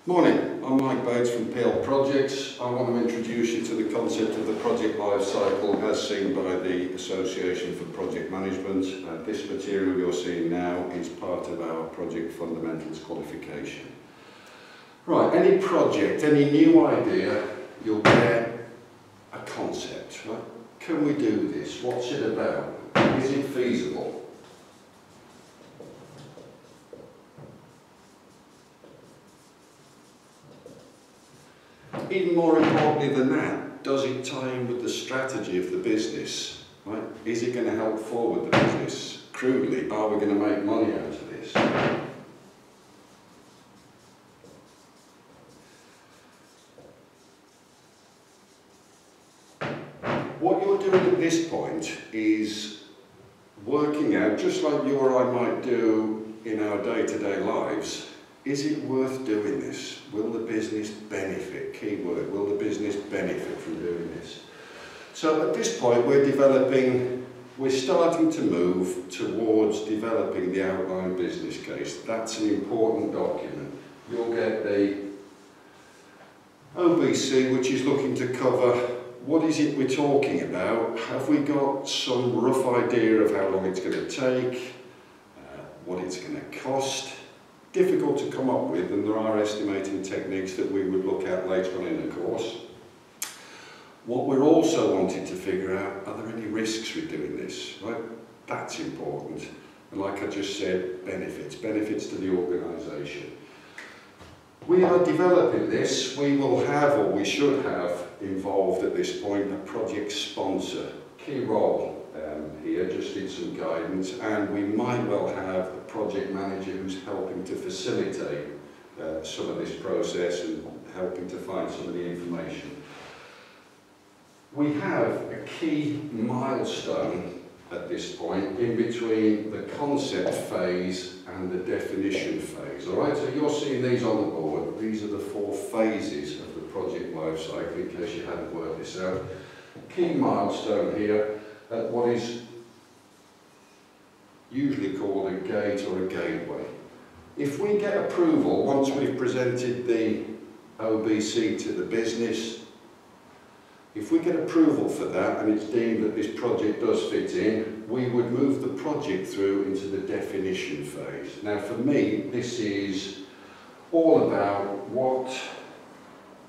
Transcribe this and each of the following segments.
Morning, I'm Mike Bates from PL Projects. I want to introduce you to the concept of the project life cycle as seen by the Association for Project Management. This material you're seeing now is part of our Project Fundamentals qualification. Right, any project, any new idea, you'll get a concept. Right? Can we do this? What's it about? Is it feasible? Even more importantly than that, does it tie in with the strategy of the business? Right? Is it going to help forward the business? Crudely, are we going to make money out of this? What you're doing at this point is working out, just like you or I might do in our day-to-day lives, is it worth doing this? Will the business benefit? Key word, will the business benefit from doing this? So at this point we're starting to move towards developing the outline business case. That's an important document. You'll get the OBC, which is looking to cover what is it we're talking about. Have we got some rough idea of how long it's going to take, what it's going to cost? Difficult to come up with, and there are estimating techniques that we would look at later on in the course. What we're also wanting to figure out, are there any risks with doing this? Right? That's important. And like I just said, benefits to the organisation. We are developing this. We will have, or we should have, involved at this point a project sponsor. Key role here, just need some guidance, and we might well have a project manager who's helping to facilitate some of this process and helping to find some of the information. We have a key milestone at this point in between the concept phase and the definition phase. All right, so you're seeing these on the board. These are the 4 phases of the project life cycle, in case you hadn't worked this out. Key milestone here at what is usually called a gate or a gateway. If we get approval, once we've presented the OBC to the business, if we get approval for that and it's deemed that this project does fit in, we would move the project through into the definition phase. Now for me, this is all about what,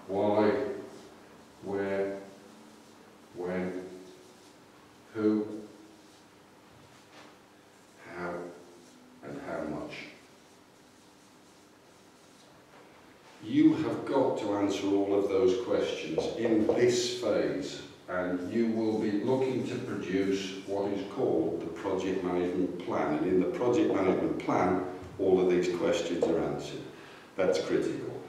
why, where, when, who, how, and how much. You have got to answer all of those questions in this phase, and you will be looking to produce what is called the project management plan. And in the project management plan, all of these questions are answered. That's critical.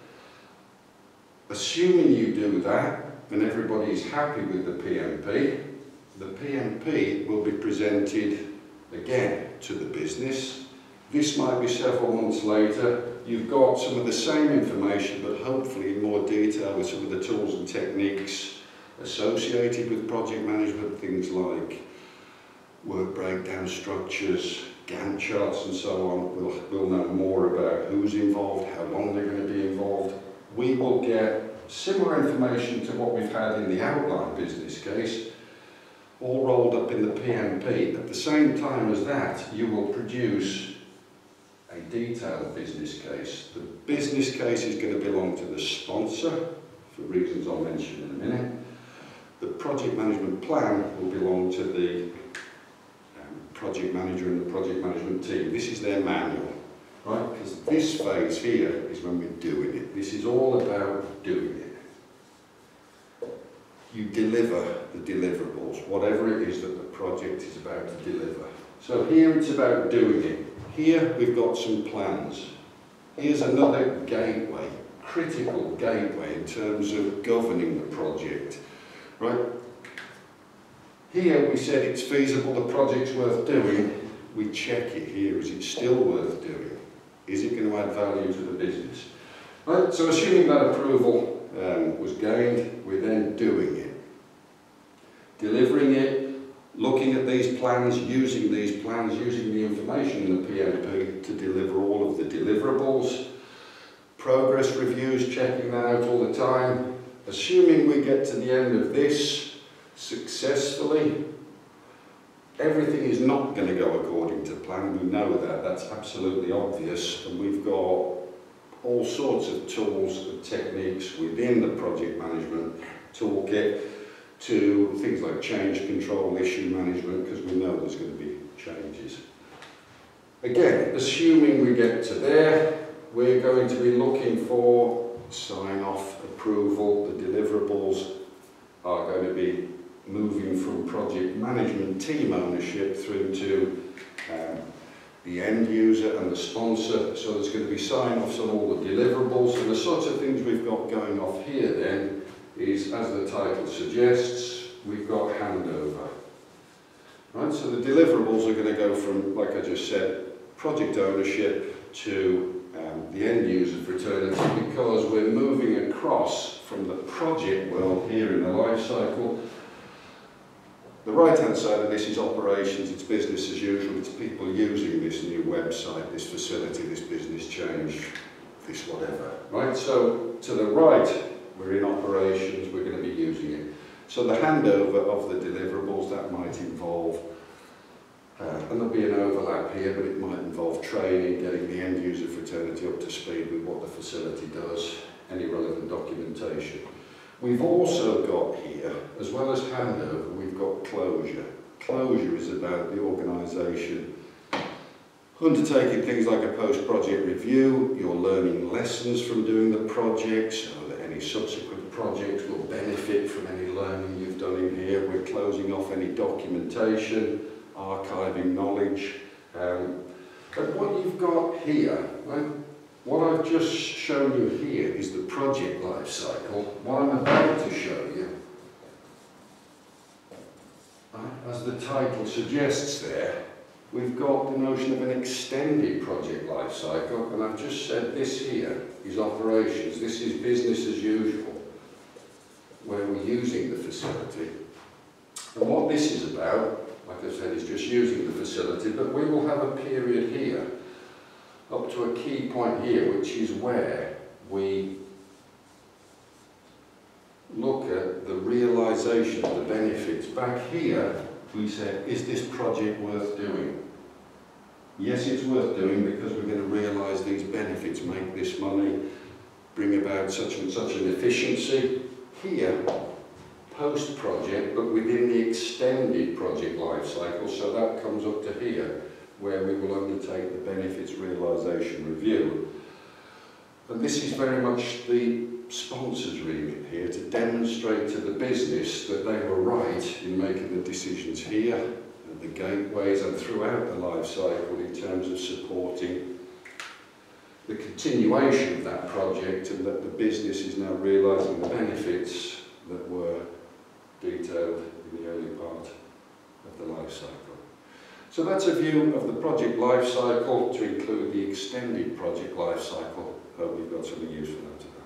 Assuming you do that, and everybody is happy with the PMP will be presented again to the business. This might be several months later. You've got some of the same information, but hopefully in more detail with some of the tools and techniques associated with project management, things like work breakdown structures, Gantt charts and so on. We'll know more about who's involved, how long they're going to be involved. We will get similar information to what we've had in the outline business case, all rolled up in the PMP. At the same time as that, you will produce a detailed business case. The business case is going to belong to the sponsor, for reasons I'll mention in a minute. The project management plan will belong to the project manager and the project management team. This is their manual, right? Because this phase here is when we're doing it. This is all about doing it. You deliver the deliverables, whatever it is that the project is about to deliver. So here it's about doing it. Here we've got some plans. Here's another gateway, critical gateway in terms of governing the project, right? Here we said it's feasible, the project's worth doing. We check it here, is it still worth doing? Is it going to add value to the business? Right, so assuming that approval was gained, we're then doing it. Delivering it, looking at these plans, using the information in the PMP to deliver all of the deliverables, progress reviews, checking that out all the time. Assuming we get to the end of this successfully, everything is not going to go according to plan. We know that, that's absolutely obvious, and we've got all sorts of tools and techniques within the project management toolkit to things like change control, issue management, because we know there's going to be changes. Again, assuming we get to there, we're going to be looking for sign-off, approval. The deliverables are going to be moving from project management team ownership through to the end user and the sponsor. So there's going to be sign-offs on all the deliverables, and the sorts of things we've got going off here then is, as the title suggests, we've got handover. Right, so the deliverables are going to go from, like I just said, project ownership to the end user fraternity, because we're moving across from the project world here in the life cycle. The right-hand side of this is operations, it's business as usual, it's people using this new website, this facility, this business change, this whatever. Right, so to the right, we're in operations, we're going to be using it. So the handover of the deliverables, that might involve, and there'll be an overlap here, but it might involve training, getting the end user fraternity up to speed with what the facility does, any relevant documentation. We've also got here, as well as handover, we've got closure. Closure is about the organisation undertaking things like a post-project review. You're learning lessons from doing the project, so that any subsequent projects will benefit from any learning you've done in here. We're closing off any documentation, archiving knowledge. But what you've got here, well, what I've just shown you here is the project life cycle. What I'm about to show you, as the title suggests there, we've got the notion of an extended project life cycle, and I've just said this here is operations. This is business as usual, where we're using the facility. And what this is about, like I said, is just using the facility, but we will have a period here up to a key point here, which is where we look at the realisation of the benefits. Back here, we said, is this project worth doing? Yes, it's worth doing because we're going to realise these benefits, make this money, bring about such and such an efficiency. Here, post-project, but within the extended project life cycle, so that comes up to here, where we will undertake the benefits realisation review. And this is very much the sponsor's remit here, to demonstrate to the business that they were right in making the decisions here, at the gateways and throughout the life cycle in terms of supporting the continuation of that project, and that the business is now realising the benefits that were detailed in the early part of the life cycle. So that's a view of the project life cycle to include the extended project life cycle. Hope we've got something useful out of that.